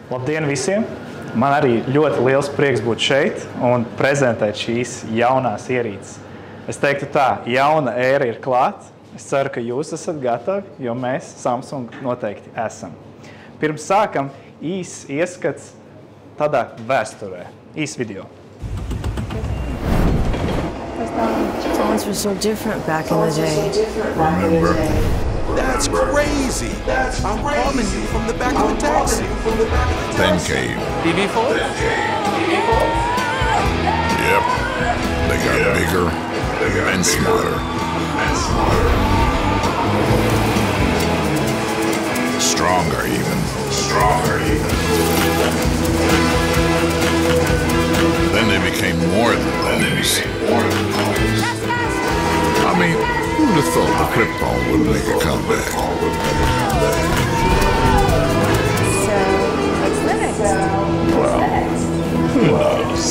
Labdien visiem! Man arī ļoti liels prieks būt šeit un prezentēt šīs jaunās ierīces. Es teiktu tā, jauna ēra ir klāt. Es ceru, ka jūs esat gatavi, jo mēs Samsung noteikti esam. Pirms sākam īs ieskats tādā vēsturē. Īs video. Phones were so different back in the day. Remember? That's crazy. I'm calling you from the back of a taxi. 10K. BB4? Yep. They got bigger and smarter. Stronger even. Then they became more than phones. I mean, who'd have thought the flip phone would make a comeback? So, what's next? Well, who knows?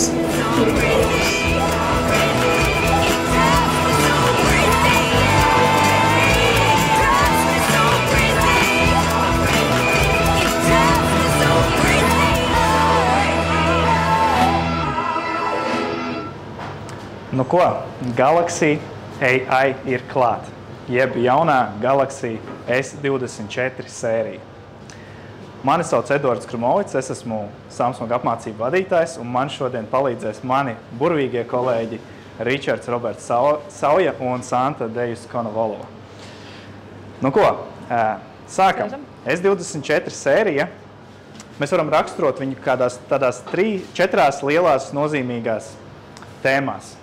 Nu ko, Galaxy AI ir klāt, jeb jaunā Galaxy S24 sērija. Mani sauc Edvards Krumovics, es esmu Samsung apmācību vadītājs, un man šodien palīdzēs mani burvīgie kolēģi Ričards Roberts Sauja un Santa Dejus Konovolova. Nu ko, sākam. S24 sērija, mēs varam raksturot viņu tādās 4 lielās nozīmīgās tēmās.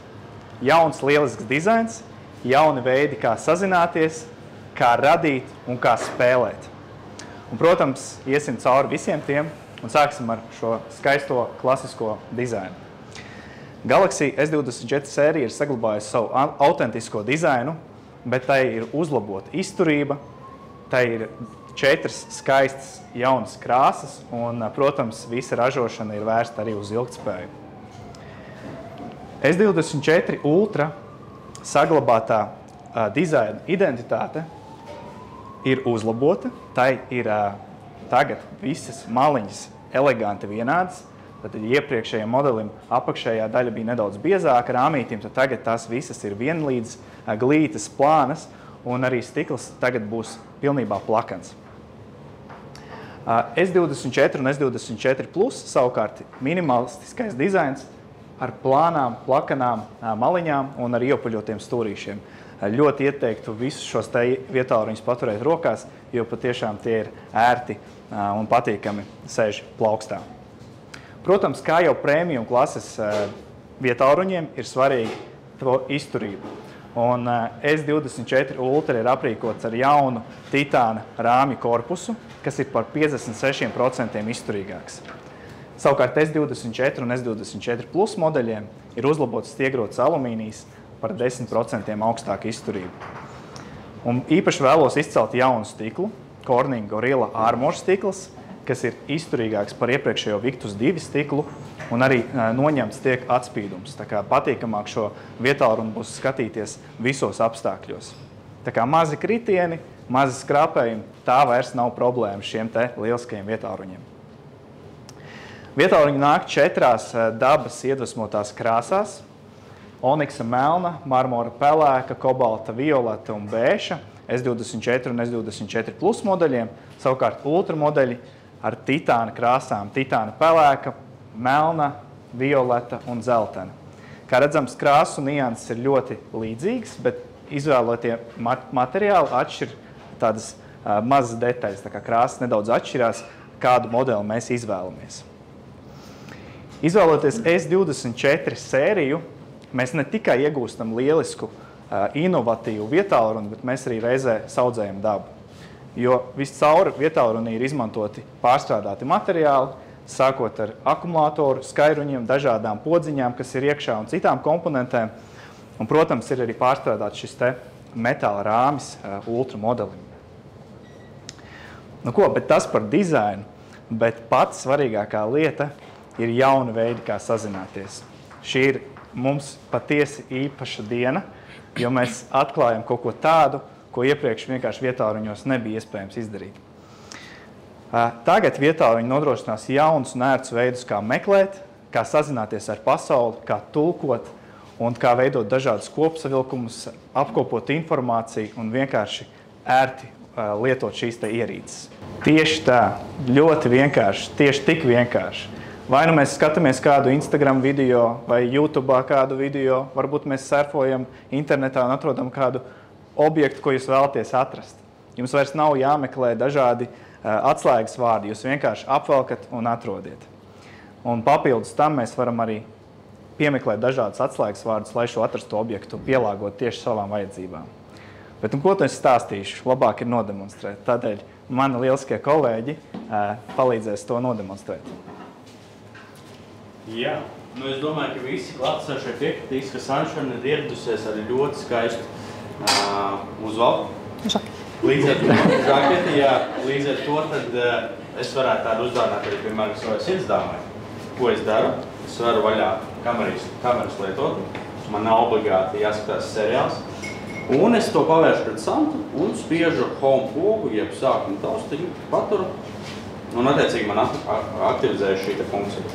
Jauns lielisks dizains, jauni veidi, kā sazināties, kā radīt un kā spēlēt. Un, protams, iesim cauri visiem tiem un sāksim ar šo skaisto klasisko dizainu. Galaxy S24 sērija ir saglabājusi savu autentisko dizainu, bet tai ir uzlabota izturība, tai ir 4 skaistas jaunas krāsas un, protams, visa ražošana ir vērsta arī uz ilgtspēju. S24 Ultra saglabātā dizaina identitāte ir uzlabota. Tai ir tagad visas maliņas eleganti vienādas. Tad iepriekšējiem modelim apakšējā daļa bija nedaudz biezāka rāmītim, tad tagad tās visas ir vienlīdz glītas, plānas, un arī stikls tagad būs pilnībā plakans. S24 un S24 Plus savukārt minimalistiskais dizains ar plānām, plakanām maliņām un ar iepaļotiem stūrīšiem. Ļoti ieteiktu visus šos vietāluņus paturēt rokās, jo patiešām tie ir ērti un patīkami sēž plaukstā. Protams, kā jau premium klases vietāluņiem ir svarīgi to izturību. Un S24 Ultra ir aprīkots ar jaunu titāna rāmju korpusu, kas ir par 56% izturīgāks. Savukārt S24 un S24 Plus modeļiem ir uzlabots stiegrots alumīnijs par 10% augstāku izturību. Un īpaši vēlos izcelt jaunu stiklu, Corning Gorilla Armor stikls, kas ir izturīgāks par iepriekšējo Victus 2 stiklu un arī noņemts tiek atspīdums. Tā kā patīkamāk šo vietālruni būs skatīties visos apstākļos. Tā kā mazi kritieni, mazi skrāpējumi, tā vairs nav problēma šiem te lieliskajiem vietālruņiem. Vietālruņi nāk 4 dabas iedvesmotās krāsās – oniksa melna, marmora pelēka, kobalta violeta un bēša, S24 un S24 Plus modeļiem, savukārt Ultra modeļi ar titāna krāsām – titāna pelēka, melna, violeta un dzeltena. Kā redzams, krāsu nianses ir ļoti līdzīgas, bet izvēlotie materiāli atšķir tādas mazas detaļas, tā kā krāsas nedaudz atšķirās, kādu modeli mēs izvēlamies. Izvēloties S24 sēriju, mēs ne tikai iegūstam lielisku, inovatīvu vietālruni, bet mēs arī reizē saudzējam dabu. Jo viscaur vietālrunī ir izmantoti pārstrādāti materiāli, sākot ar akumulātoru, skairuņiem, dažādām podziņām, kas ir iekšā un citām komponentēm. Un, protams, ir arī pārstrādāts šis te metāla rāmis Ultra modelim. Nu ko, bet tas par dizainu, bet pats svarīgākā lieta ir jauni veidi, kā sazināties. Šī ir mums patiesi īpaša diena, jo mēs atklājam kaut ko tādu, ko iepriekš vienkārši vietāluņos nebija iespējams izdarīt. Tagad vietāluņi nodrošinās jaunus un ērtus veidus, kā meklēt, kā sazināties ar pasauli, kā tulkot un kā veidot dažādus kopsavilkumus, apkopot informāciju un vienkārši ērti lietot šīs te ierīces. Tieši tā, ļoti vienkārši, tieši tik vienkārši. Vai nu mēs skatāmies kādu Instagram video vai YouTube'ā kādu video, varbūt mēs surfojam internetā un atrodam kādu objektu, ko jūs vēlaties atrast. Jums vairs nav jāmeklē dažādi atslēgas vārdi, jūs vienkārši apvelkat un atrodiet. Un papildus tam mēs varam arī piemeklēt dažādas atslēgas vārdus, lai šo atrastu objektu pielāgot tieši savām vajadzībām. Bet, ko tu es stāstīšu, labāk ir nodemonstrēt. Tādēļ mani lieliskie kolēģi palīdzēs to nodemonstrēt. Jā, es domāju, ka visi klātsošie piekritīs, ka Sunshine ir ieradusies arī ļoti skaisti uzvalku. Līdz ar to tad es varētu tādu uzdāvināt arī, piemēram, savai sirdsdāmai. Ko es daru? Es varu vaļā kameras lietot. Man nav obligāti jāskatās seriāls. Un es to pavēršu pret santu un spiežu home pogu, jeb sākumu taustiņu, paturu. Un attiecīgi man aktivizēju šī funkcija.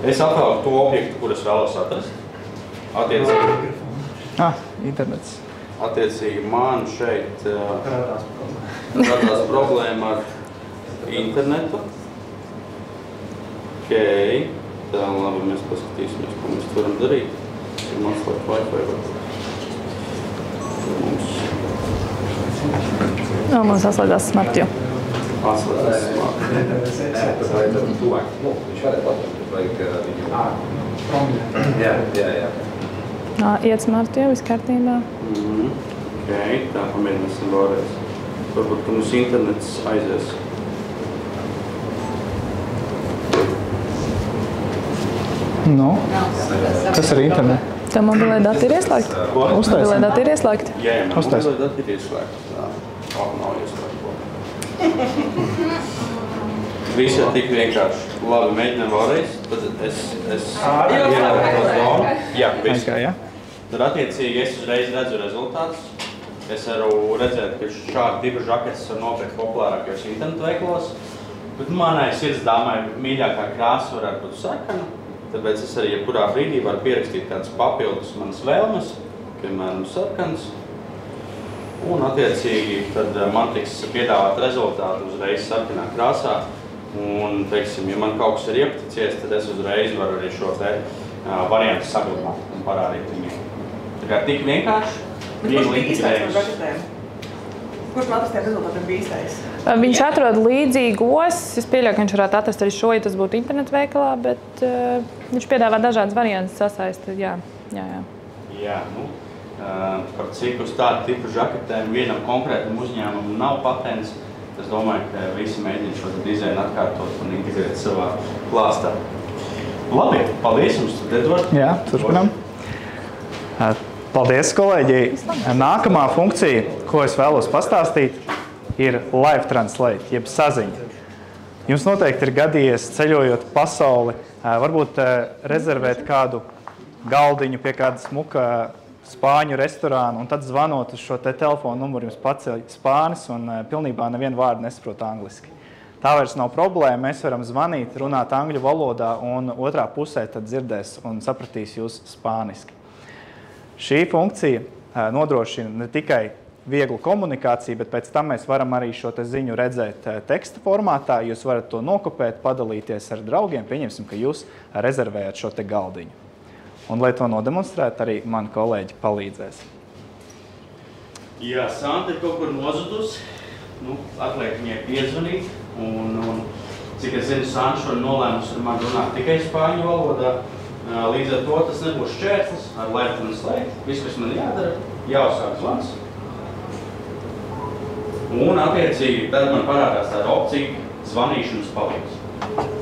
Es atvēlku to objektu, kur es vēlos atrast. Attiecīgi. Internets. Attiecīgi man šeit radās problēma ar internetu. Okay. Tā, labi, mēs paskatīsimies, ko mēs varam darīt. Ir atslēgt Wi-Fi. Mums atslēgās Smart, jo. Atslēgās Smart. Iet Smart, jo, viss kārtībā. Okay, tā pamēģināsim vēlreiz. Varbūt, ka mums internets aizies. Kas ar internetu? Tev mobilē dati ir ieslēgti? Mobilē dati ir ieslēgti? Jā, mobilē dati ir ieslēgti. Nav ieslēgti. Visi ir tik vienkārši. Labi, mēģinām vēlreiz. Tad es ievēlētu to zonu. Jā, viss. Tad attiecīgi es uzreiz redzu rezultātus. Es varu redzēt, ka šādi divi žaketes var nopirkt populārākajos internetu veikalos. Bet manai sirdsdāmai mīļākā krāsa varētu būt sarkana. Tāpēc es arī jebkurā brīdī varu pierakstīt kādas papildus manas vēlmes, piemēram, sarkans. Un attiecīgi tad man tiks piedāvāt rezultātu uzreiz sarkanā krāsā. Un, teiksim, ja man kaut kas ir iepaticies, tad es uzreiz varu arī šo te variantu saglabāt un parādīt viņiem. Tā kā tik vienkārši. Kurš bija īstais par žaketēm? Kurš no atrastiem rezultātiem bija īstais? Viņš atrod līdzīgos. Es pieļauju, ka viņš varētu atrast arī šo, ja tas būtu internetu veikalā, bet viņš piedāvā dažādas variantas sasaisti. Jā. Jā, par cik uz tādu tipu žaketēm vienam konkrētam uzņēmumam nav patents, es domāju, ka visi mēģina šo dizainu atkārtot un integrēt savā klāstā. Labi, paldies jums, Edvard. Jā, turpinām. Paldies, kolēģi! Nākamā funkcija, ko es vēlos pastāstīt, ir Live Translate, jeb saziņa. Jums noteikti ir gadījies ceļojot pasauli, varbūt rezervēt kādu galdiņu pie kāda smuka spāņu restorāna, un tad zvanot uz šo te telefonu numuru jums paceļ spānis un pilnībā nevienu vārdu nesaprot angliski. Tā vairs nav problēma, mēs varam zvanīt, runāt angļu valodā, un otrā pusē tad dzirdēs un sapratīs jūs spāniski. Šī funkcija nodrošina ne tikai vieglu komunikāciju, bet pēc tam mēs varam arī šo te ziņu redzēt teksta formātā. Jūs varat to nokopēt, padalīties ar draugiem, pieņemsim, ka jūs rezervējat šo te galdiņu. Un, lai to nodemonstrētu, arī mani kolēģi palīdzēs. Jā, Santa ir kaut kur nozudus. Atliek viņai piezvanīt. Un cik es zinu, Santa šo nolēmus ar mani runāt tikai spāņu valodā. Līdz ar to tas nebūs šķērslis ar Live Translate. Viss, kas man jādara, jāuzsāk zvans. Un attiecīgi tad man parādās tāda opcija zvanīšanas palīdz.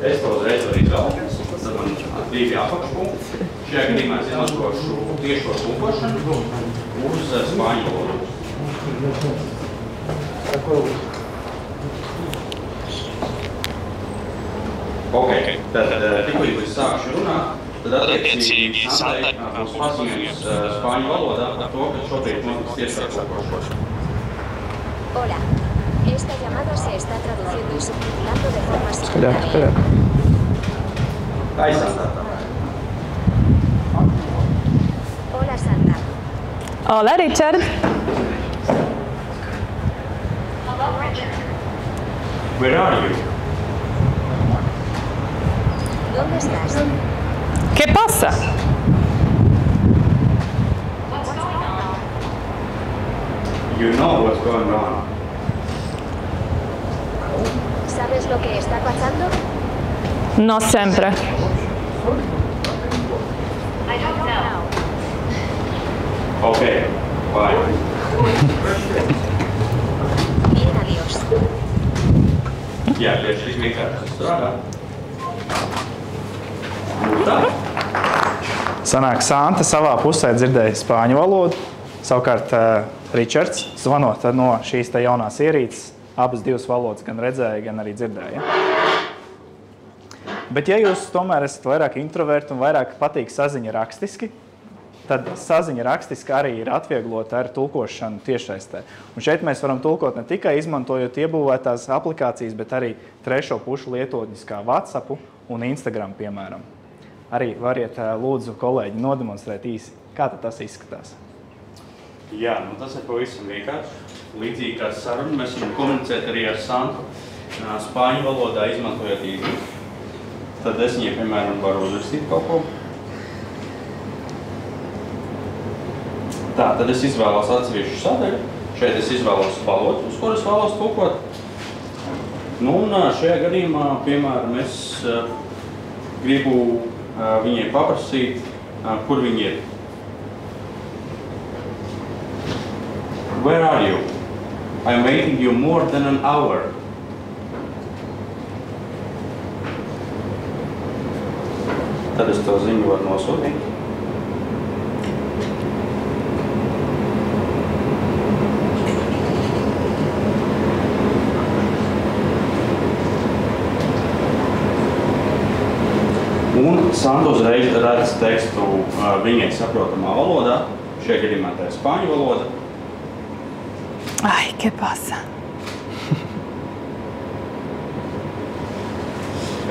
Es to uzreiz varu izvēlēties, tad man divi apakšpunkti. Šajā gadījumā es izmantošu tiešo tulkošanu uz spāņu valodu. Ok, tad tikko es sākšu runāt, tad attiecīgi Santai būs paziņojums spāņu valodā par to, ka šobrīd notiks tiešā tulkošana. Hola. Esta llamada se está traduciendo y subtitulando de forma simultánea. Hi, Santa. Hola, Santa. Hola, Richard. Where are you? ¿Dónde estás? ¿Qué pasa? You know what's going on. ¿Sabes lo que está pasando? No siempre. Okay, bye. Bien, adiós. Jā, šis vienkārši strādā. Tā. Sanāk, Santa savā pusē dzirdēja spāņu valodu, savukārt Ričards, zvanot no šīs te jaunās ierīces, abas divas valodas gan redzēja, gan arī dzirdēja. Bet ja jūs tomēr esat vairāk introverti un vairāk patīk saziņa rakstiski, tad saziņa rakstiski arī ir atvieglota ar tulkošanu tiešsaistē. Un šeit mēs varam tulkot ne tikai izmantojot iebūvētās aplikācijas, bet arī trešo pušu lietotņus kā WhatsApp un Instagram, piemēram. Arī variet lūdzu kolēģi nodemonstrēt īsi, kā tad tas izskatās. Jā, nu tas ir pavisam vienkārši. Līdzīgi kā saruna, mēs varam komunicēt arī ar Santu spāņu valodā, izmantojot īstenību. Tad es viņai, piemēram, varu uzrakstīt kaut ko. Tā, tad es izvēlos atsevišķu sadaļu. Šeit es izvēlos valodu, uz kuras vēlos tulkot. Nu, un šajā gadījumā, piemēram, es gribu viņai paprasīt, kur viņi ir. Where are you? I'm waiting you more than an hour. Tad es to ziņu varu nosūtīt. Un Santa uzreiz redz tekstu viņai saprotamā valodā. Šajā gadījumā tā ir spāņu valoda. Ai, ¿qué pasa?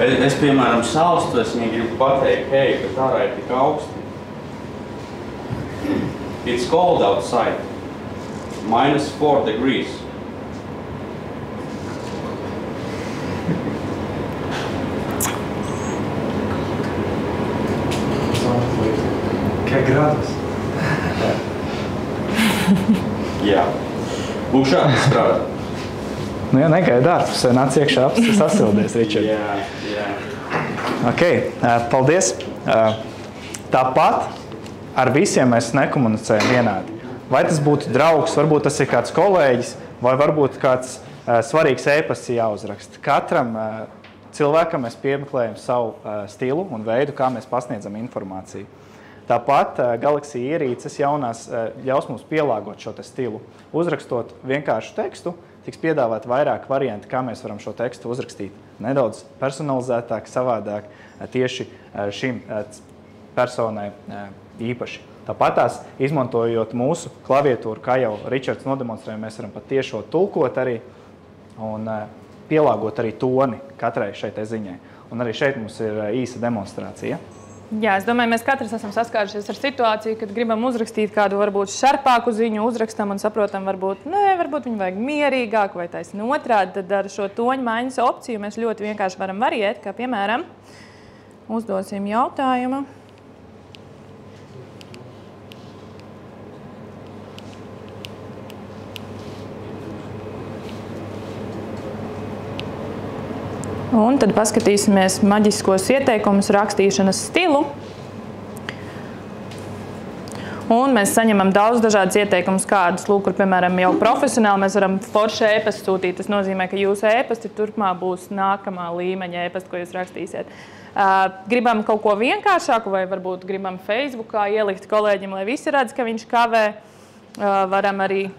Es piemēram, salstu, es viņai gribu pateikt, hei, bet ārā ir tik augsti. It's cold outside. -4 degrees. ¿Qué grados? Jā. Lūk, šādi strādā. Nu, ja negaida ārpusē, nāc iekšā apsi sasildies, Ričard. Jā. Ok, paldies. Tāpat ar visiem mēs nekomunicējam vienādi. Vai tas būtu draugs, varbūt tas ir kāds kolēģis, vai varbūt kāds svarīgs ēpasts jāuzraksta. Katram cilvēkam mēs piemeklējam savu stilu un veidu, kā mēs pasniedzam informāciju. Tāpat Galaxy ierīces jaunās ļaus mums pielāgot šo te stilu. Uzrakstot vienkāršu tekstu, tiks piedāvāt vairāk varianti, kā mēs varam šo tekstu uzrakstīt. Nedaudz personalizētāk, savādāk, tieši šim personai īpaši. Tāpatās, izmantojot mūsu klaviatūru, kā jau Ričards nodemonstrēja, mēs varam pat tiešo tulkot arī un pielāgot arī toni katrai šai te ziņai. Un arī šeit mums ir īsa demonstrācija. Jā, es domāju, mēs katrs esam saskārušies ar situāciju, kad gribam uzrakstīt kādu varbūt šarpāku ziņu, uzrakstam un saprotam, varbūt viņu vajag mierīgāk vai taisni otrādi. Tad ar šo toņu maiņas opciju mēs ļoti vienkārši varam variēt, kā piemēram, uzdosim jautājumu. Un tad paskatīsimies maģiskos ieteikumus, rakstīšanas stilu. Un mēs saņemam daudz dažādas ieteikumus, kādus, lūk, kur, piemēram, jau profesionāli mēs varam forši ēpastu sūtīt. Tas nozīmē, ka jūsu ēpasti turpmāk būs nākamā līmeņa ēpastu, ko jūs rakstīsiet. Gribam kaut ko vienkāršāku vai varbūt gribam Facebookā ielikt kolēģim, lai visi redz, ka viņš kavē. Varam arī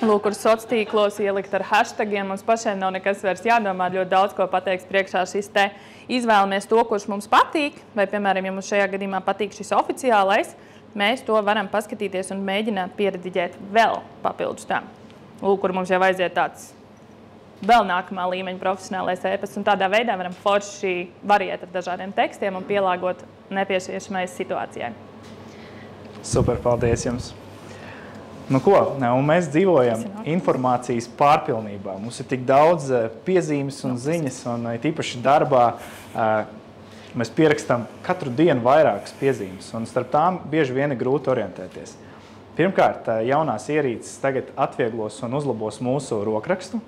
lūk, kur sociālos tīklos ielikt ar hashtagiem. Mums pašiem nav nekas vairs jādomā, ļoti daudz ko pateiks priekšā šis te. Izvēlamies to, kurš mums patīk, vai, piemēram, ja mums šajā gadījumā patīk šis oficiālais, mēs to varam paskatīties un mēģināt pierediģēt vēl papildus tam. lūk, kur mums jau aiziet tāds vēl nākamā līmeņa profesionālais e-pasts, un tādā veidā varam forši variēt ar dažādiem tekstiem un pielāgot nepieciešamai situācijai. Super, paldies jums! Nu ko, un mēs dzīvojam informācijas pārpilnībā. Mums ir tik daudz piezīmes un ziņas, un tīpaši darbā mēs pierakstam katru dienu vairākas piezīmes, un starp tām bieži vien ir grūti orientēties. Pirmkārt, jaunās ierīces tagad atvieglos un uzlabos mūsu rokrakstu.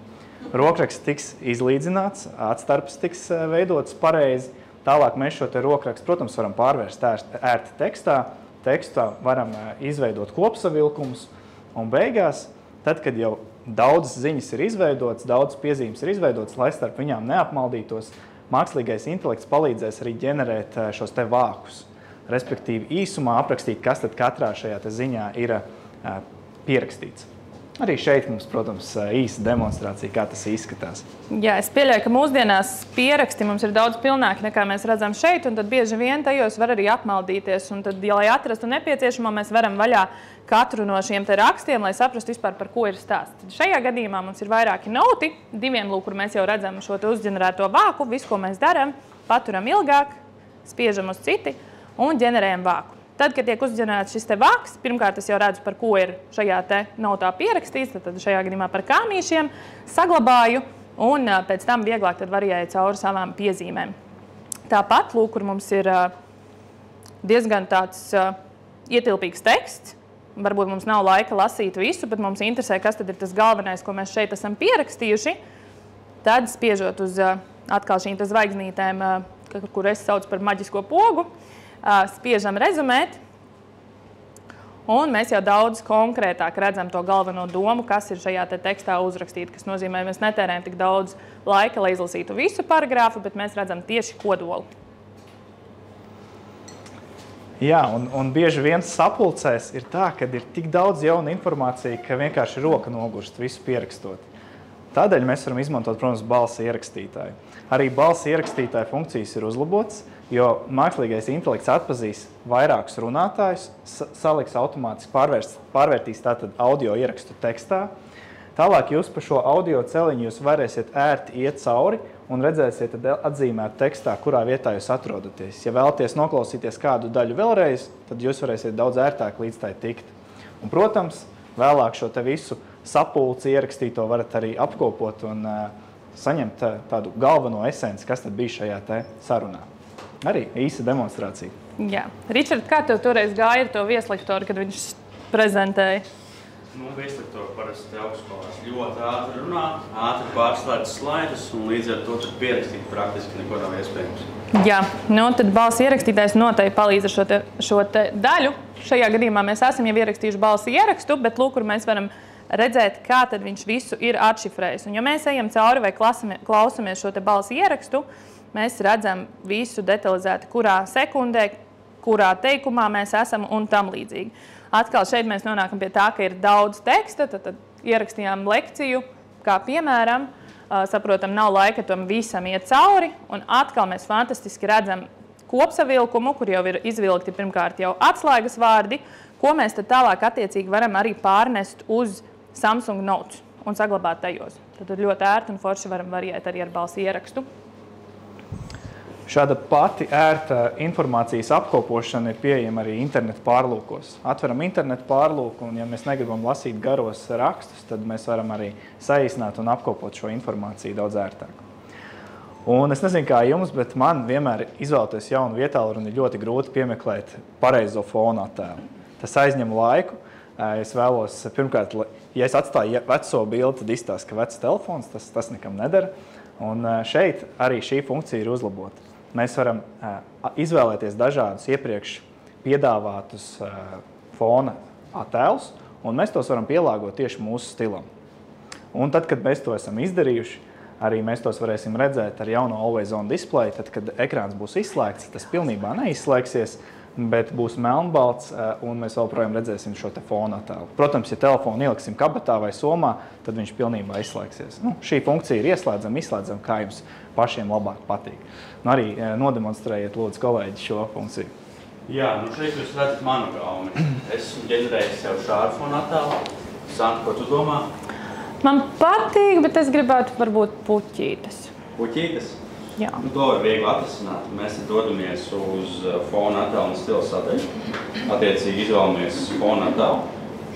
Rokraksts tiks izlīdzināts, atstarps tiks veidots pareizi. Tālāk mēs šo te rokrakstu, protams, varam pārvērst ērti tekstā. Tekstā varam izveidot kopsavilkumus. Un beigās, tad, kad jau daudz ziņas ir izveidotas, daudz piezīmes ir izveidotas, lai starp viņām neapmaldītos, mākslīgais intelekts palīdzēs arī ģenerēt šos te vākus. Respektīvi, īsumā aprakstīt, kas tad katrā šajā te ziņā ir pierakstīts. Arī šeit mums, protams, īsa demonstrācija, kā tas izskatās. Jā, es pieļauju, ka mūsdienās pieraksti mums ir daudz pilnāki nekā mēs redzam šeit, un tad bieži vien tajos var arī apmaldīties. Un tad, lai atrastu nepieciešamo, mēs varam vaļā katru no šiem te rakstiem, lai saprastu vispār, par ko ir stāsts. Tad šajā gadījumā mums ir vairāki noti, diviem, lūk, kur mēs jau redzam šo te uzģenerēto vāku, visu, ko mēs darām, paturam ilgāk, spiežam uz citi un ģenerējam vāku. Tad, kad tiek uzģenerēts šis te vāks, pirmkārt es jau redzu, par ko ir šajā te notā pierakstīts, tad šajā gadījumā par kāmīšiem, saglabāju un pēc tam vieglāk tad variēju cauri savām piezīmēm. Tāpat, lūk, kur mums ir diezgan tāds ietilpīgs teksts, varbūt mums nav laika lasīt visu, bet mums interesē, kas tad ir tas galvenais, ko mēs šeit esam pierakstījuši, tad spiežot uz atkal šīm te zvaigznītēm, kur es saucu par maģisko pogu, spiežam rezumēt, un mēs jau daudz konkrētāk redzam to galveno domu, kas ir šajā te tekstā uzrakstīta, kas nozīmē, mēs netērējam tik daudz laika, lai izlasītu visu paragrāfu, bet mēs redzam tieši kodolu. Jā, un bieži vien sapulcēs ir tā, ka ir tik daudz jauna informācija, ka vienkārši roka nogurst visu pierakstot. Tādēļ mēs varam izmantot, protams, balss ierakstītāju. Arī balss ierakstītāja funkcijas ir uzlabotas, jo mākslīgais intelekts atpazīs vairākus runātājus, saliks automātiski pārvērtīs tātad audio ierakstu tekstā. Tālāk jūs pa šo audio celiņu jūs varēsiet ērti iet cauri un redzēsiet atzīmēt tekstā, kurā vietā jūs atrodaties. Ja vēlaties noklausīties kādu daļu vēlreiz, tad jūs varēsiet daudz ērtāk līdz tai tikt. Un, protams, vēlāk šo te visu sapulci ierakstīto varat arī apkopot un saņemt tādu galveno esenci, kas tad bija šajā te sarunā. Arī īsa demonstrācija. Jā. Ričard, kā tev toreiz gāja ar to vieslektoru, kad viņš prezentēja? Vieslektori parasti augstskolās ļoti ātri runā, ātri pārslēdz slaidus un līdz ar to pierakstīt praktiski neko nav iespējams. Jā, tad balss ierakstītājs noteikti palīdz ar šo te daļu. Šajā gadījumā mēs esam jau ierakstījuši balss ierakstu, bet lūk, kur mēs varam redzēt, kā tad viņš visu ir atšifrējis. Un ja mēs ejam cauri vai klausamies šo te balss ierakstu, mēs redzam visu detalizēti, kurā sekundē, kurā teikumā mēs esam un tam līdzīgi. Atkal šeit mēs nonākam pie tā, ka ir daudz teksta, tad ierakstījām lekciju, kā piemēram, saprotam, nav laika tam visam iet cauri, un atkal mēs fantastiski redzam kopsavilkumu, kur jau ir izvilkti pirmkārt jau atslēgas vārdi, ko mēs tad tālāk attiecīgi varam arī pārnest uz Samsung Notes un saglabāt tajos. Tad ļoti ērti un forši varam variēt arī ar balss ierakstu. Šāda pati ērta informācijas apkopošana ir pieejama arī internetu pārlūkos. Atveram internetu pārlūku, un ja mēs negribam lasīt garos rakstus, tad mēs varam arī saīsināt un apkopot šo informāciju daudz ērtāk. Un es nezinu, kā jums, bet man vienmēr izvēlēties jaunu vietālruni ir ļoti grūti piemeklēt pareizo fonu attēlu. Tas aizņem laiku. Es vēlos, pirmkārt, ja es atstāju veco bildi, tad izstāsta, ka vecs telefons, tas nekam nedara. Un šeit arī šī funkcija ir uzlabota. Mēs varam izvēlēties dažādus iepriekš piedāvātus fona attēlus, un mēs tos varam pielāgot tieši mūsu stilam. Un tad, kad mēs to esam izdarījuši, arī mēs tos varēsim redzēt ar jauno Always On display. Tad, kad ekrāns būs izslēgts, tas pilnībā neizslēgsies, bet būs melnbalts, un mēs vēl projām redzēsim šo te fona attēlu. Protams, ja telefonu ieliksim kabatā vai somā, tad viņš pilnībā izslēgsies. Šī funkcija ir ieslēdzama, izslēdzama, kā jums pašiem labāk patīk. Arī nodemonstrējiet, lūdzu, kolēģi, šo funkciju. Jā, šeit jūs redzat manu gaumi. Esmu ģenerējis sev šādu fona attēlu. Santa, ko tu domā? Man patīk, bet es gribētu varbūt puķītes. Puķītes? Jā. To var viegli atrisināt. Mēs te dodamies uz fona attēlu un stila sadaļu. Attiecīgi izvēlamies fona attēlu.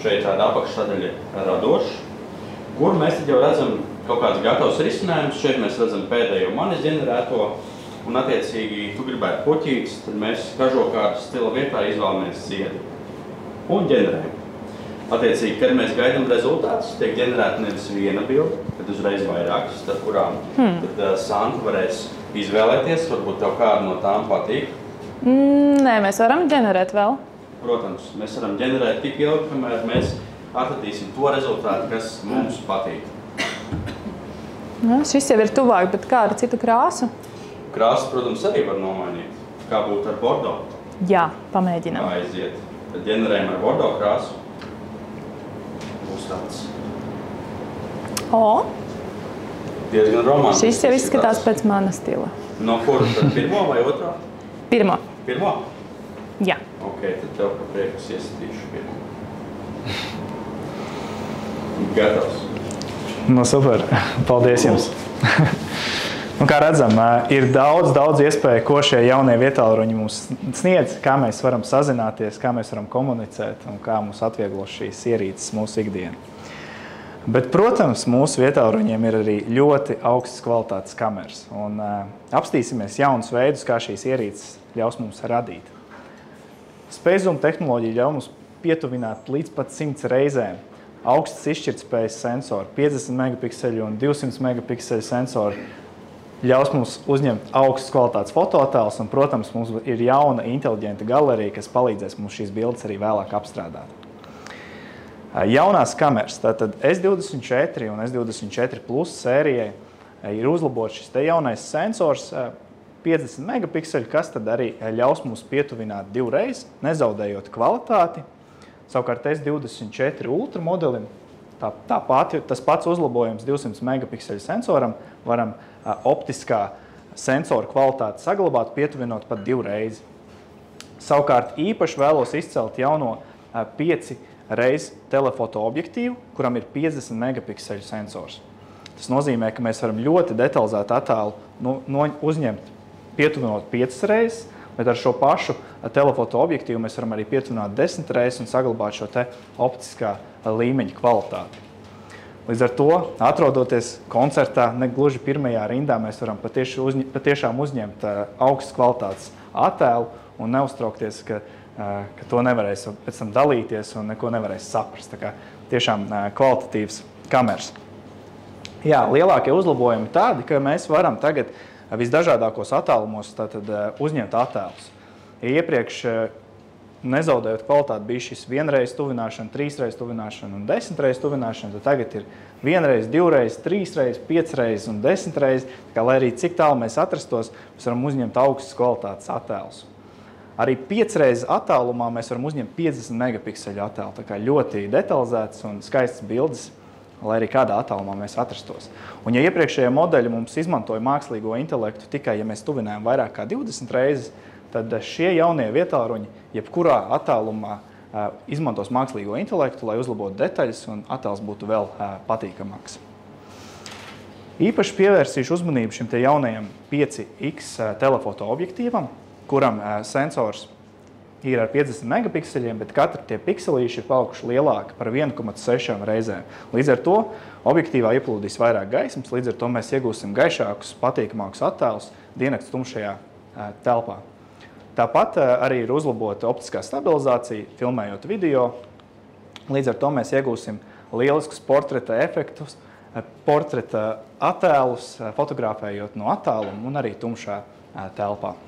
Šeit tāda apakšsadaļa radoša, kur mēs tad jau redzam kaut kāds gatavs risinājums. Šeit mēs redzam pēdējo manis ģenerēto. Un attiecīgi, tu gribētu puķītes, tad mēs kažokārtas stila vietā izvēlamies ziedu un ģenerējam. Attiecīgi, kad mēs gaidām rezultātus, tiek ģenerēta nevis viena bilde, bet uzreiz vairākas, starp kurām tad Santa varēs izvēlēties, varbūt tev kādu no tām patīk. Nē, mēs varam ģenerēt vēl. Protams, mēs varam ģenerēt tik ilgi, kamēr mēs atradīsim to rezultātu, kas mums patīk. Šis jau ir tuvāk, bet kā ar citu krāsu? Krāsas, protams, arī var nomainīt. Kā būtu ar bordo? Jā, pamēģinām. Aiziet. Tad ģenerējam ar bordo krāsu. Būs tāds. Diezgan romantiski. Šis jau izskatās pēc mana stila. No kura? Tad pirmo vai otrā? Pirmo. Pirmo? Jā. Ok, tad tev par prieku iesatīšu pirmo. Gatavs. Nu, super. Paldies jums. Kā redzam, ir daudz iespēju, ko šie jaunie vietāluruņi mums sniedz, kā mēs varam sazināties, kā mēs varam komunicēt un kā mums atvieglo šīs ierīces mūsu ikdienu. Bet, protams, mūsu vietāluruņiem ir arī ļoti augstas kvalitātes kameras. Un apstīsimies jaunus veidus, kā šīs ierīces ļaus mums radīt. Space Zoom tehnoloģija ļauj mums pietuvināt līdz pat 100 reizēm augstas izšķirtspējas sensori, 50 megapikseļu un 200 megapikseļu sensori, ļaus mums uzņemt augstas kvalitātes fotoattēlus, un, protams, mums ir jauna, inteliģenta galerija, kas palīdzēs mums šīs bildes arī vēlāk apstrādāt. Jaunās kameras, tātad S24 un S24 Plus sērijai ir uzlabots šis te jaunais sensors, 50 megapikseļu, kas tad arī ļaus mums pietuvināt divreiz, nezaudējot kvalitāti. Savukārt S24 Ultra modelim, tas pats uzlabojums 200 megapikseļu sensoram, varam optiskā sensora kvalitāti saglabāt, pietuvinot pat divreiz. Savukārt īpaši vēlos izcelt jauno 5x telefoto objektīvu, kuram ir 50 megapikseļu sensors. Tas nozīmē, ka mēs varam ļoti detalizētu attēlu uzņemt, pietuvinot 5 reizes, bet ar šo pašu telefoto objektīvu mēs varam arī pietuvināt 10 reizes un saglabāt šo te optiskā līmeņa kvalitāti. Līdz ar to, atrodoties koncertā, ne gluži pirmajā rindā, mēs varam patiešām uzņemt augstas kvalitātes attēlu un neuztraukties, ka to nevarēs pēc tam dalīties un neko nevarēs saprast. Tā kā tiešām kvalitatīvs kameras. Jā, lielākie uzlabojumi tādi, ka mēs varam tagad visdažādākos attālumos uzņemt attēlus. Ja iepriekš nezaudējot kvalitāti, bija šis vienreiz tuvināšana, 3 reiz tuvināšana un 10 reiz tuvināšana, tad tagad ir 1 reiz, 2 reiz, 3 reiz, 5 reiz un 10 reiz. Tā kā, lai arī cik tālu mēs atrastos, mēs varam uzņemt augstas kvalitātes attēlus. Arī 5 reizes attālumā mēs varam uzņemt 50 megapikseļu attēlu. Tā kā ļoti detalizētas un skaistas bildes, lai arī kādā attālumā mēs atrastos. Un ja iepriekšējie modeļi mums izmantoja mākslīgo intelektu tikai, ja mēs tuvinājam vairāk kā 20 reizes, tad šie jaunie vietāluruņi jebkurā attālumā izmantos mākslīgo intelektu, lai uzlabotu detaļas un attēls būtu vēl patīkamāks. Īpaši pievērsīšu uzmanību šim te jaunajam 5x telefoto objektīvam, kuram sensors ir ar 50 megapikseļiem, bet katra tie pikselīši ir palikuši lielāki par 1,6 reizēm. Līdz ar to objektīvā ieplūdīs vairāk gaismas, līdz ar to mēs iegūsim gaišākus, patīkamākus attēlus diennakts tumšajā telpā. Tāpat arī ir uzlabota optiskā stabilizācija, filmējot video. Līdz ar to mēs iegūsim lieliskus portreta efektus, portreta attēlus, fotografējot no attāluma un arī tumšā telpā.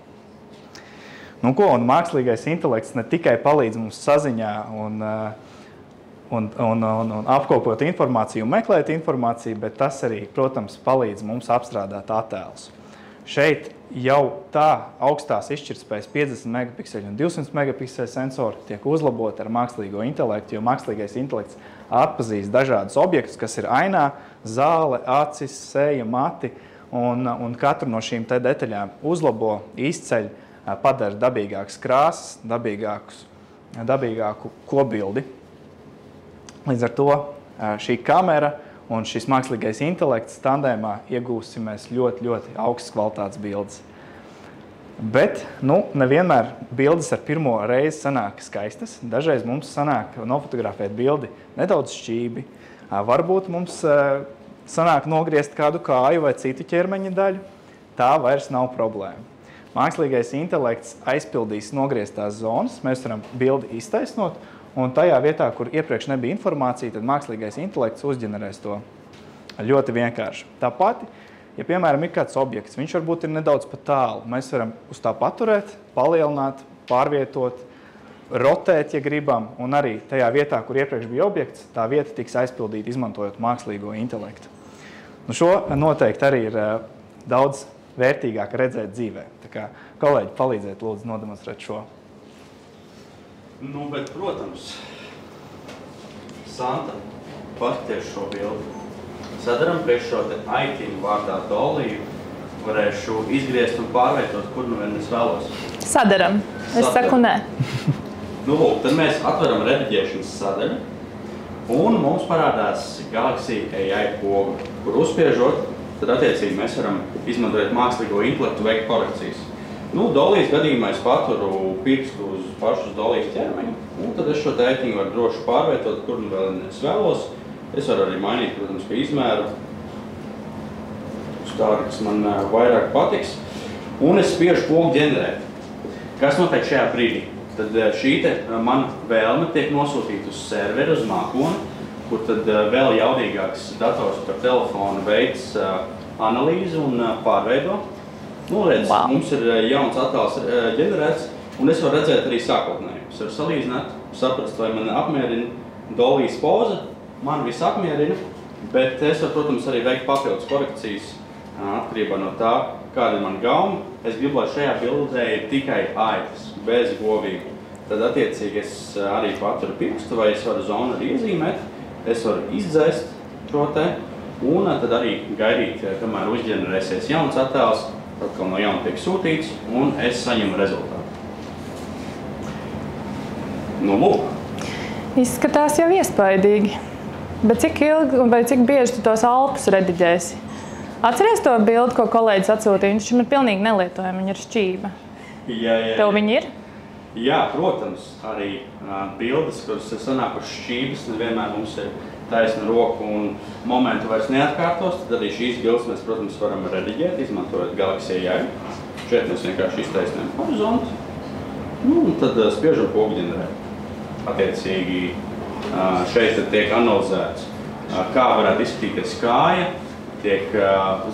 Nu ko, un mākslīgais intelekts ne tikai palīdz mums saziņā un apkopot informāciju un meklēt informāciju, bet tas arī, protams, palīdz mums apstrādāt attēlus. Šeit jau tā augstās izšķirtspējas 50 megapikseļu un 200 megapikseļu sensori tiek uzlaboti ar mākslīgo intelektu, jo mākslīgais intelekts atpazīst dažādus objektus, kas ir ainā, zāle, acis, seja, mati, un katru no šīm te detaļām uzlabo, izceļ, padara dabīgākas krāsas, dabīgāku kopbildi. Līdz ar to šī kamera un šis mākslīgais intelekts tandēmā iegūsim mēs ļoti, ļoti augstas kvalitātes bildes. Bet, nevienmēr bildes ar pirmo reizi sanāk skaistas. Dažreiz mums sanāk nofotografēt bildi nedaudz šķībi. Varbūt mums sanāk nogriezt kādu kāju vai citu ķermeņa daļu. Tā vairs nav problēma. Mākslīgais intelekts aizpildīs nogrieztās zonas, mēs varam bildi iztaisnot, un tajā vietā, kur iepriekš nebija informācija, tad mākslīgais intelekts uzģenerēs to ļoti vienkārši. Tāpat, ja, piemēram, ir kāds objekts, viņš varbūt ir nedaudz pa tālu, mēs varam uz tā paturēt, palielināt, pārvietot, rotēt, ja gribam, un arī tajā vietā, kur iepriekš bija objekts, tā vieta tiks aizpildīta, izmantojot mākslīgo intelektu. Šo noteikti arī ir daudz vērtīgāk redzēt dzīvē. Tā kā kolēģi palīdziet, lūdzu, nodemonstrēt šo. Bet, protams, Santa patieši šo bildi. Sadaram pie šo te aitiņu vārdā Doliju, varēšu izgriezt un pārvietot, kur vien es vēlos. Sadaram. Es saku nē. Tad mēs atveram rediģēšanas sadaļu, un mums parādās Galaxy AI poga, kur uzspiežot, tad attiecīgi mēs varam izmantot mākslīgo intelektu veikt korekcijas. Dolijas gadījumā es paturu pirkstu uz pašus Dolijas ķermeņu, un tad es šo aitiņu varu droši pārvietot, kur vēl es vēlos. Es varu arī mainīt, protams, ka izmēru uz tādu, kas man vairāk patiks. Un es spiežu pogu ģenerēt. Kas notiek šajā brīdī? Tad šī te mana vēlme tiek nosūtīta uz serveri, uz mākoni, kur tad vēl jaudīgāks dators par telefonu veids analīzi un pārveido. Redz, mums ir jauns attēls ģenerēts, un es varu redzēt arī sākotnēji. Es varu salīdzināt, saprast, vai man apmierina Dolijas poza. Man viss apmierina, bet es varu, protams, arī veikt papildus korekcijas atkarībā no tā, kāda ir man gauma. Es gribu, lai šajā bildē ir tikai aitas, bez govīm. Tad attiecīgi es arī paturu pirkstu, vai es varu zonu arī iezīmēt. Es varu izdzēst šo te, un tad arī gaidīt, kamēr uzģenerēsies jauns attēls, atkal no jauna tiek sūtīts, un es saņemu rezultātu. Lūk. Izskatās jau iespaidīgi. Bet cik ilgi vai cik bieži tu tos alpus rediģēsi? Atceries to bildi, ko kolēģis atsūtīja? Viņš ir pilnīgi nelietojama, viņa ir šķība. Jā. Tev viņa ir? Jā, protams. Arī bildes, kuras ir sanākušas šķības, nevienmēr mums ir taisna roka un momentu vairs neatkārtos. Tad arī šīs bildes mēs, protams, varam rediģēt, izmantojot Galaxy AI. Šeit mēs vienkārši iztaisnējam horizontu. Un tad spiežam pogu ģenerēt. Attiecīgi, šeit tiek analizēts, kā varētu izskatīties kāja, tiek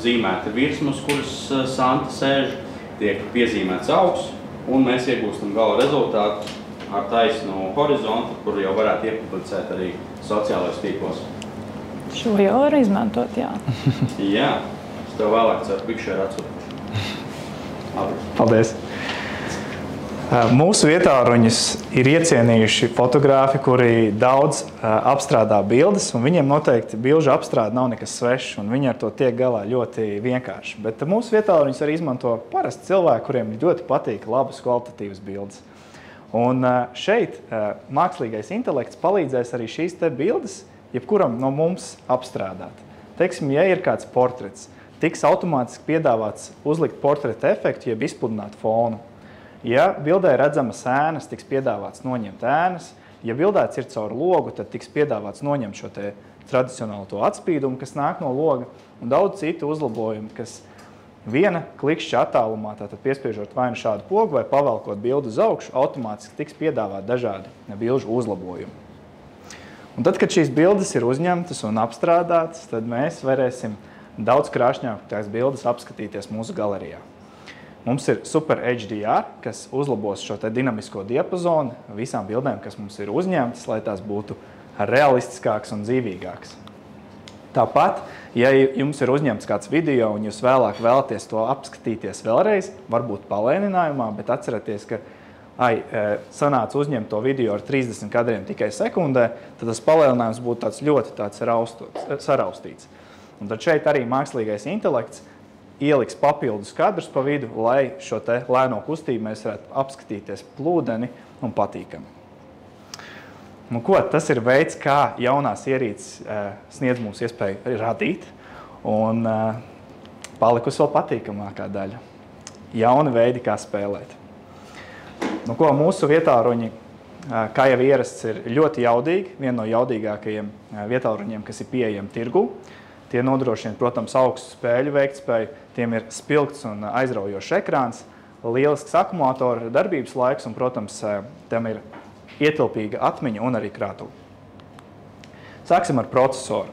zīmēta virsma, uz kuras Santa sēž, tiek piezīmēts augs, un mēs iegūstam gala rezultātu ar taisnu horizontu, kuru jau varētu iepublicēt arī sociālajos tīklos. Šo jau var izmantot, jā. Jā, es tev vēlāk ceru pikšēru atsūtīt. Paldies! Mūsu vietāruņus ir iecienījuši fotogrāfi, kuri daudz apstrādā bildes, un viņiem noteikti bilžu apstrāde nav nekas svešs, un viņi ar to tiek galā ļoti vienkārši. Bet mūsu vietāruņus arī izmanto parasti cilvēki, kuriem ļoti patīk labas kvalitatīvas bildes. Un šeit mākslīgais intelekts palīdzēs arī šīs te bildes jebkuram no mums apstrādāt. Teiksim, ja ir kāds portrets, tiks automātiski piedāvāts uzlikt portreta efektu, jeb izpludināt fonu. Ja bildē redzamas ēnas, tiks piedāvāts noņemt ēnas. Ja bildēts ir caur logu, tad tiks piedāvāts noņemt šo te tradicionālo to atspīdumu, kas nāk no loga, un daudz citu uzlabojumu, kas viena klikšķa attālumā, tātad piespiežot vai nu šādu pogu vai pavelkot bildu uz augšu, automātiski tiks piedāvāt dažādi bilžu uzlabojumi. Un tad, kad šīs bildes ir uzņemtas un apstrādātas, tad mēs varēsim daudz krāšņāk tās bildes apskatīties mūsu galerijā. Mums ir Super HDR, kas uzlabos šo te dinamisko diapazonu visām bildēm, kas mums ir uzņemtas, lai tās būtu realistiskākas un dzīvīgākas. Tāpat, ja jums ir uzņemts kāds video un jūs vēlāk vēlaties to apskatīties vēlreiz, varbūt palēninājumā, bet atcerieties, ka sanāca uzņemt to video ar 30 kadriem tikai sekundē, tad tas palēninājums būtu tāds ļoti saraustīts. Un tad šeit arī mākslīgais intelekts ieliks papildus kadrus pa vidu, lai šo te lēno kustību mēs varētu apskatīties plūdeni un patīkami. Nu, ko, tas ir veids, kā jaunās ierīces sniedz mums iespēju radīt, un palikusi vēl patīkamākā daļa. Jauni veidi, kā spēlēt. Nu, ko, mūsu vietāluņi, kā jau ierasts, ir ļoti jaudīgi, viena no jaudīgākajiem vietāluņiem, kas ir pieejami tirgū. Tie nodrošina, protams, augstu spēļu veiktspēju, tiem ir spilgts un aizraujošs ekrāns, lielisks akumulātora darbības laiks un, protams, tam ir ietilpīga atmiņa un arī krātuve. Sāksim ar procesoru.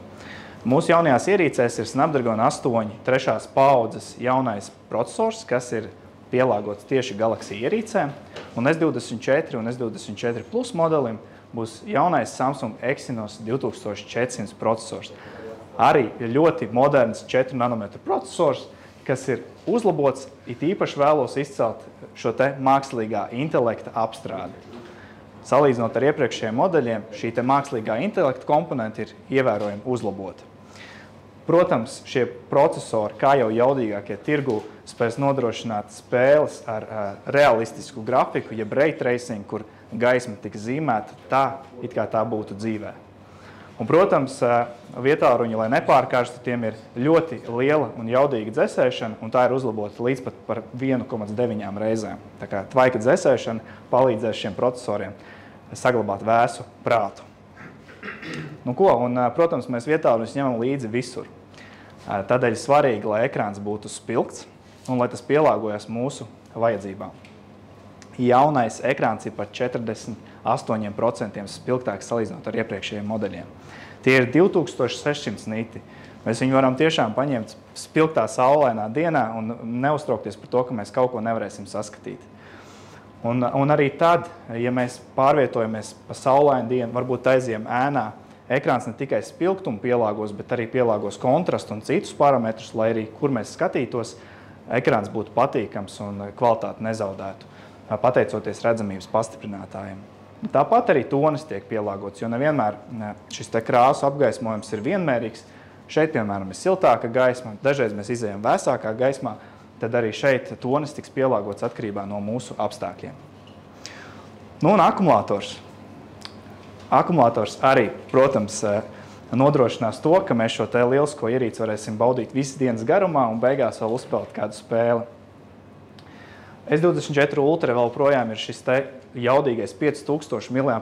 Mūsu jaunajās ierīcēs ir Snapdragon 8 trešās paaudzes jaunais procesors, kas ir pielāgots tieši Galaxy ierīcēm, un S24 un S24 Plus modelim būs jaunais Samsung Exynos 2400 procesors. Arī ļoti moderns 4 nanometru procesors, kas ir uzlabots, it īpaši vēlos izcelt šo te mākslīgā intelekta apstrādi. Salīdzinot ar iepriekšējiem modeļiem, šī te mākslīgā intelekta komponenta ir ievērojami uzlabota. Protams, šie procesori, kā jau jaudīgākie tirgu, spēs nodrošināt spēles ar realistisku grafiku, jeb ray tracing, kur gaisma tiks zīmēta tā, it kā tā būtu dzīvē. Un, protams, vietāluņi, lai nepārkārstu, tiem ir ļoti liela un jaudīga dzesēšana, un tā ir uzlabota līdz pat par 1,9 reizēm. Tā kā tvaika dzesēšana palīdzēs šiem procesoriem saglabāt vēsu prātu. Nu ko, un, protams, mēs vietāluņus ņemam līdzi visur. Tādēļ svarīgi, lai ekrāns būtu spilgts un lai tas pielāgojas mūsu vajadzībām. Jaunais ekrāns ir par 48% spilgtāks salīdzinot ar iepriekšējiem modeļiem. Tie ir 2600 niti. Mēs viņu varam tiešām paņemt spilgtā saulainā dienā un neuztraukties par to, ka mēs kaut ko nevarēsim saskatīt. Un arī tad, ja mēs pārvietojamies pa saulainu dienu, varbūt aiziem ēnā, ekrāns ne tikai spilgtumu pielāgos, bet arī pielāgos kontrastu un citus parametrus, lai arī, kur mēs skatītos, ekrāns būtu patīkams un kvalitāti nezaudētu, pateicoties redzamības pastiprinātājiem. Tāpat arī tonis tiek pielāgots, jo nevienmēr šis te krāsu apgaismojums ir vienmērīgs. Šeit, piemēram, ir siltāka gaisma, dažreiz mēs izejam vēsākā gaismā, tad arī šeit tonis tiks pielāgots atkarībā no mūsu apstākļiem. Nu, un akumulators. Akumulators arī, protams, nodrošinās to, ka mēs šo te lielisko ierīci varēsim baudīt visas dienas garumā un beigās vēl uzspēlēt kādu spēli. S24 Ultra vēl projām ir šis te jaudīgais 5000 mAh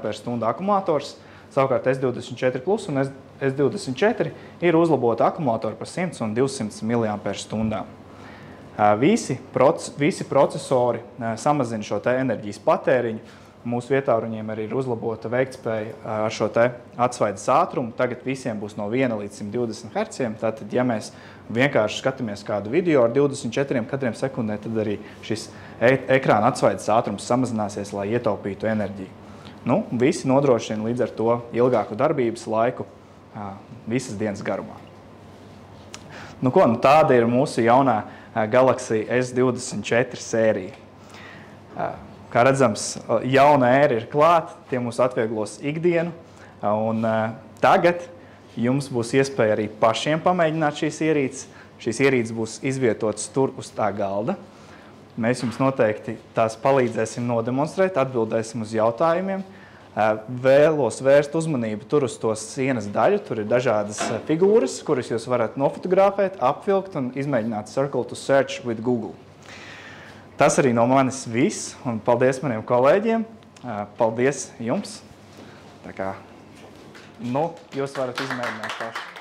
akumulators, savukārt S24 Plus un S24 ir uzlabota akumulatори par 100 un 200 mAh. Visi procesori samazina šo te enerģijas patēriņu. Mūsu vietāluņiem arī ir uzlabota veiktspēja ar šo te atsvaides ātrumu. Tagad visiem būs no 1 līdz 120 Hz. Tātad, ja mēs vienkārši skatāmies kādu video ar 24 kadriem sekundē, tad arī šis ekrāna atsvaides ātrums samazināsies, lai ietaupītu enerģiju. Nu, visi nodrošina līdz ar to ilgāku darbības laiku visas dienas garumā. Nu ko, nu tāda ir mūsu jaunā Galaxy S24 sērija. Kā redzams, jauna ēra ir klāta, tie mums atvieglos ikdienu, un tagad jums būs iespēja arī pašiem pamēģināt šīs ierīces. Šīs ierīces būs izvietotas tur uz tā galda. Mēs jums noteikti tās palīdzēsim nodemonstrēt, atbildēsim uz jautājumiem. Vēlos vērst uzmanību tur uz to sienas daļu, tur ir dažādas figūras, kuras jūs varat nofotografēt, apvilkt un izmēģināt Circle to Search with Google. Tas arī no manis viss, un paldies maniem kolēģiem, paldies jums. Tā kā, nu, jūs varat izmēģināt paši.